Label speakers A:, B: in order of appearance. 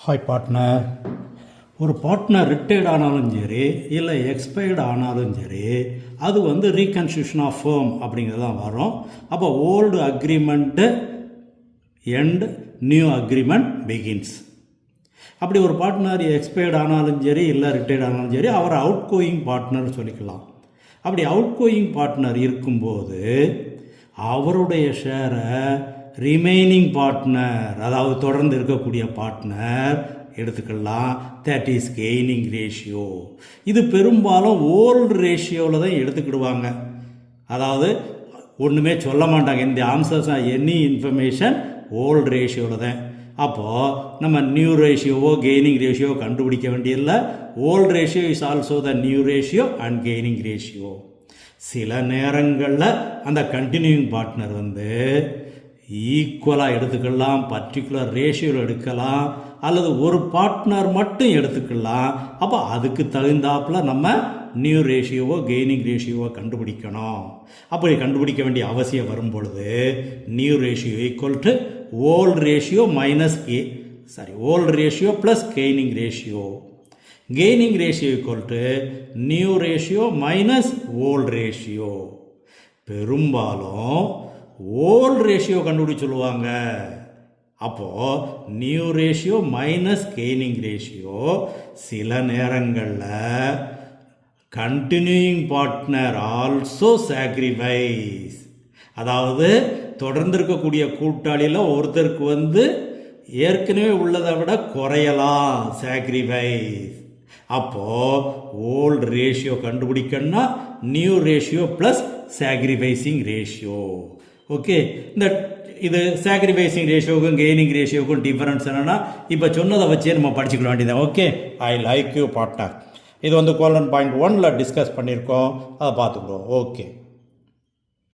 A: Hi partner. ஒரு partner retired ஆனாலும் சரி இல்லை எக்ஸ்பயர்டு ஆனாலும் சரி அது ரீகன்ஸ்டியூஷன் ஆஃப் ஃபேம் அப்படிங்கிறது தான் வரும். அப்போ old agreement end new agreement begins. அப்படி ஒரு பார்ட்னர் எக்ஸ்பயர்டு ஆனாலும் சரி இல்லை ரிட்டையர்ட் ஆனாலும் சரி அவர் அவுட் கோயிங் பார்ட்னர் சொல்லிக்கலாம். அப்படி அவுட் கோயிங் பார்ட்னர் இருக்கும்போது அவருடைய ஷேரை ரிமைனிங் பார்ட்னர், அதாவது தொடர்ந்து இருக்கக்கூடிய பார்ட்னர் எடுத்துக்கலாம். That is gaining ratio. இது பெரும்பாலும் ஓல்டு ரேஷியோவில் தான் எடுத்துக்கிடுவாங்க. அதாவது ஒன்றுமே சொல்ல மாட்டாங்க. இந்த ஆன்சர்ஸ் எனி இன்ஃபர்மேஷன் ஓல்டு ரேஷியோவில் தான். அப்போது நம்ம நியூ ரேஷியோவோ கெய்னிங் ரேஷியோ கண்டுபிடிக்க வேண்டியதில்லை. Old ratio is also the new ratio and gaining ratio. சில நேரங்களில் அந்த கண்டினியூயிங் பார்ட்னர் ஈக்குவலாக எடுத்துக்கலாம், பர்டிகுலர் ரேஷியோவில் எடுக்கலாம், அல்லது ஒரு பார்ட்னர் மட்டும் எடுத்துக்கலாம். அப்போ அதுக்கு தகுந்தாப்பில் நம்ம நியூ ரேஷியோவோ கெய்னிங் ரேஷியோவோ கண்டுபிடிக்கணும். அப்படி கண்டுபிடிக்க வேண்டிய அவசியம் வரும் பொழுது new ratio equal to old ratio minus old ratio plus gaining ratio. Gaining ratio equal to new ratio minus old ratio. பெரும்பாலும் ஓல்டு ரேஷியோ கண்டுபிடிச்சு சொல்லுவாங்க. அப்போது new ratio minus gaining ratio. சில நேரங்களில் கண்டினியூயிங் பார்ட்னர் ஆல்சோ சாக்ரிஃபைஸ், அதாவது தொடர்ந்து இருக்கக்கூடிய கூட்டாளியில் ஒருத்தருக்கு ஏற்கனவே உள்ளதை விட குறையலாம், சாக்ரிஃபைஸ். அப்போது ஓல்டு ரேஷியோ கண்டுபிடிக்கணும்னா new ratio plus sacrificing ratio. Okay, இது சாக்ரிஃபைசிங் ரேஷியோவுக்கும் கெய்னிங் ரேஷியோவுக்கும் டிஃபரன்ஸ் என்னென்னா இப்போ சொன்னதை வச்சே நம்ம படிச்சுக்க வேண்டியதான். Okay, I like you partner. இது கோலன் பாயிண்ட் 1ல் டிஸ்கஸ் பண்ணியிருக்கோம், அதை பார்த்துக்குறோம். ஓகே.